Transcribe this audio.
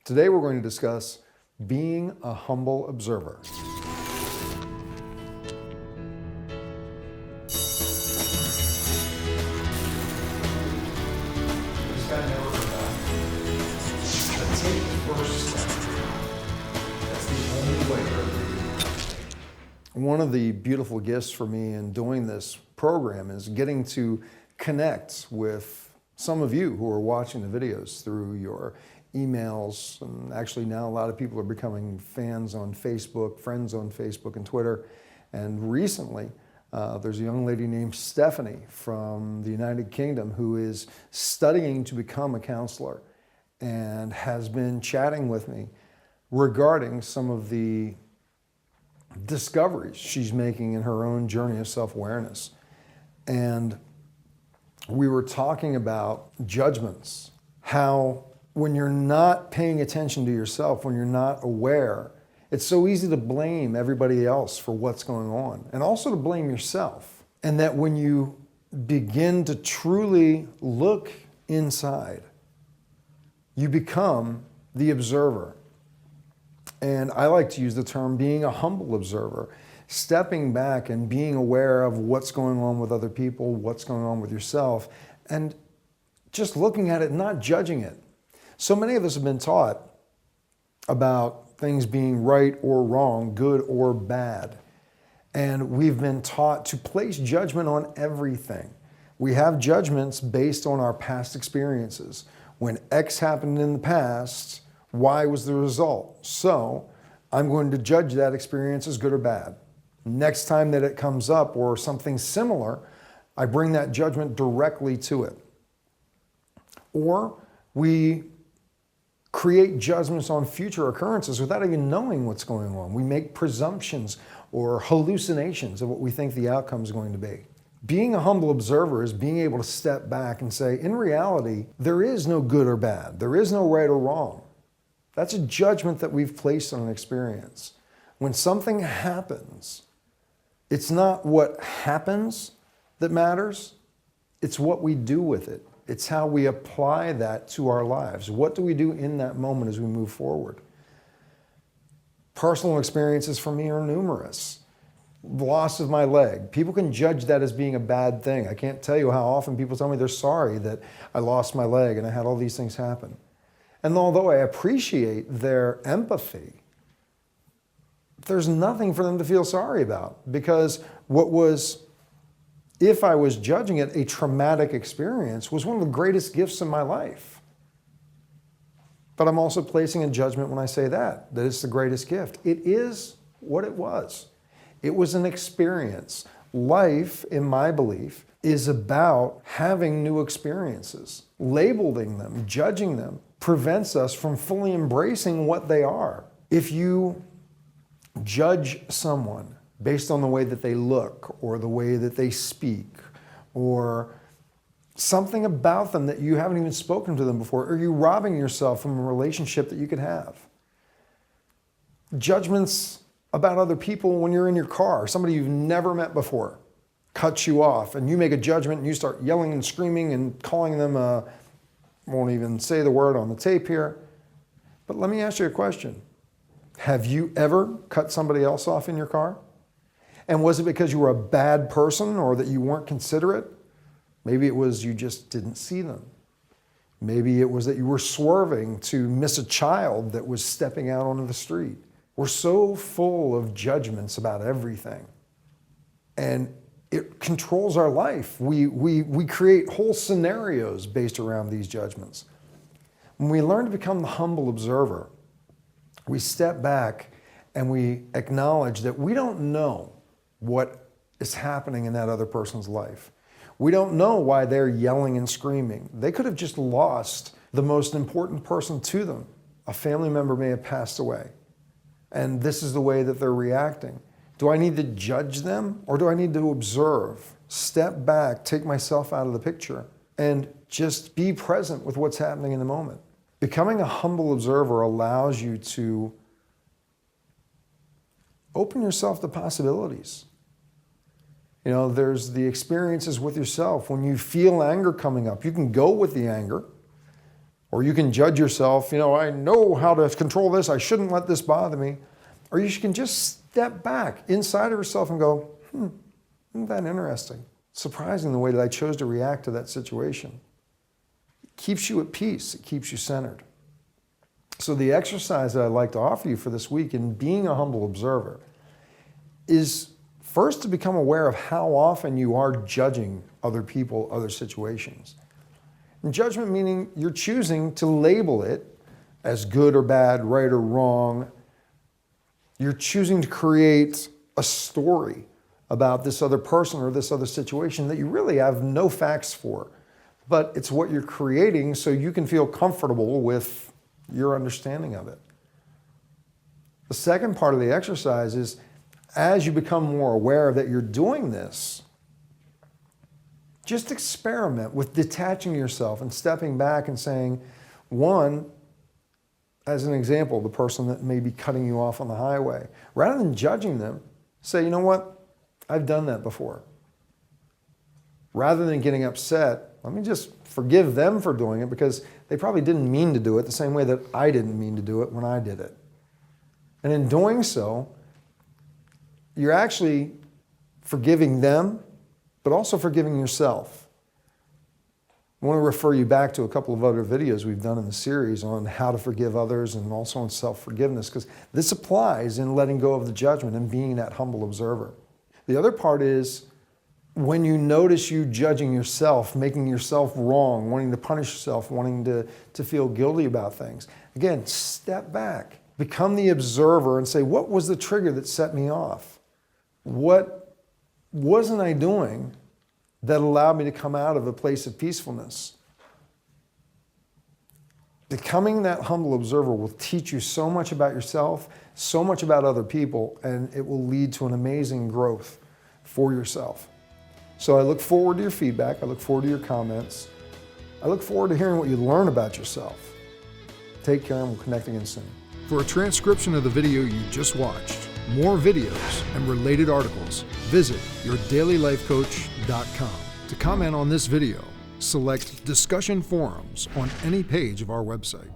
Today we're going to discuss being a humble observer. This guy never forgot. But take the first step. That's the only way to read. One of the beautiful gifts for me in doing this program is getting to connect with some of you who are watching the videos through your emails, and actually now a lot of people are becoming fans on Facebook, friends on Facebook and Twitter. And recently, there's a young lady named Stephanie from the United Kingdom who is studying to become a counselor and has been chatting with me regarding some of the discoveries she's making in her own journey of self-awareness. And we were talking about judgments, how when you're not paying attention to yourself, when you're not aware, it's so easy to blame everybody else for what's going on, and also to blame yourself. And that when you begin to truly look inside, you become the observer. And I like to use the term being a humble observer, stepping back and being aware of what's going on with other people, what's going on with yourself, and just looking at it, not judging it. So many of us have been taught about things being right or wrong, good or bad. And we've been taught to place judgment on everything. We have judgments based on our past experiences. When X happened in the past, Y was the result. So I'm going to judge that experience as good or bad. Next time that it comes up or something similar, I bring that judgment directly to it. Or we create judgments on future occurrences without even knowing what's going on. We make presumptions or hallucinations of what we think the outcome is going to be. Being a humble observer is being able to step back and say, in reality, there is no good or bad. There is no right or wrong. That's a judgment that we've placed on an experience. When something happens, it's not what happens that matters, it's what we do with it. It's how we apply that to our lives. What do we do in that moment as we move forward? Personal experiences for me are numerous. Loss of my leg. People can judge that as being a bad thing. I can't tell you how often people tell me they're sorry that I lost my leg and I had all these things happen. And although I appreciate their empathy, there's nothing for them to feel sorry about, because what was, if I was judging it, a traumatic experience, was one of the greatest gifts in my life. But I'm also placing a judgment when I say that it's the greatest gift. It is what it was. It was an experience. Life, in my belief, is about having new experiences. Labeling them, judging them, prevents us from fully embracing what they are. If you judge someone based on the way that they look or the way that they speak or something about them that you haven't even spoken to them before, are you robbing yourself from a relationship that you could have? Judgments about other people when you're in your car, somebody you've never met before cuts you off and you make a judgment and you start yelling and screaming and calling them won't even say the word on the tape here. But let me ask you a question. Have you ever cut somebody else off in your car? And was it because you were a bad person or that you weren't considerate? Maybe it was you just didn't see them. Maybe it was that you were swerving to miss a child that was stepping out onto the street. We're so full of judgments about everything. And it controls our life. We create whole scenarios based around these judgments. When we learn to become the humble observer, we step back and we acknowledge that we don't know what is happening in that other person's life. We don't know why they're yelling and screaming. They could have just lost the most important person to them. A family member may have passed away, and this is the way that they're reacting. Do I need to judge them, or do I need to observe, step back, take myself out of the picture, and just be present with what's happening in the moment? Becoming a humble observer allows you to open yourself to possibilities. You know, there's the experiences with yourself. When you feel anger coming up, you can go with the anger, Or you can judge yourself, I know how to control this, I shouldn't let this bother me. Or you can just step back inside of yourself and go, isn't that interesting? Surprising the way that I chose to react to that situation. It keeps you at peace, it keeps you centered. So the exercise that I'd like to offer you for this week in being a humble observer is first to become aware of how often you are judging other people, other situations. And judgment meaning you're choosing to label it as good or bad, right or wrong. You're choosing to create a story about this other person or this other situation that you really have no facts for. But it's what you're creating so you can feel comfortable with your understanding of it. The second part of the exercise is as you become more aware that you're doing this, just experiment with detaching yourself and stepping back and saying, one, as an example, the person that may be cutting you off on the highway, rather than judging them, say, you know what? I've done that before. Rather than getting upset, let me just forgive them for doing it because they probably didn't mean to do it the same way that I didn't mean to do it when I did it. And in doing so, you're actually forgiving them, but also forgiving yourself. I want to refer you back to a couple of other videos we've done in the series on how to forgive others and also on self-forgiveness, because this applies in letting go of the judgment and being that humble observer. The other part is when you notice you judging yourself, making yourself wrong, wanting to punish yourself, wanting to feel guilty about things. Again, step back, become the observer and say, what was the trigger that set me off? What wasn't I doing that allowed me to come out of a place of peacefulness? Becoming that humble observer will teach you so much about yourself, so much about other people, and it will lead to an amazing growth for yourself. So I look forward to your feedback. I look forward to your comments. I look forward to hearing what you learn about yourself. Take care, and we'll connect again soon. For a transcription of the video you just watched, more videos, and related articles, visit yourdailylifecoach.com. To comment on this video, select Discussion Forums on any page of our website.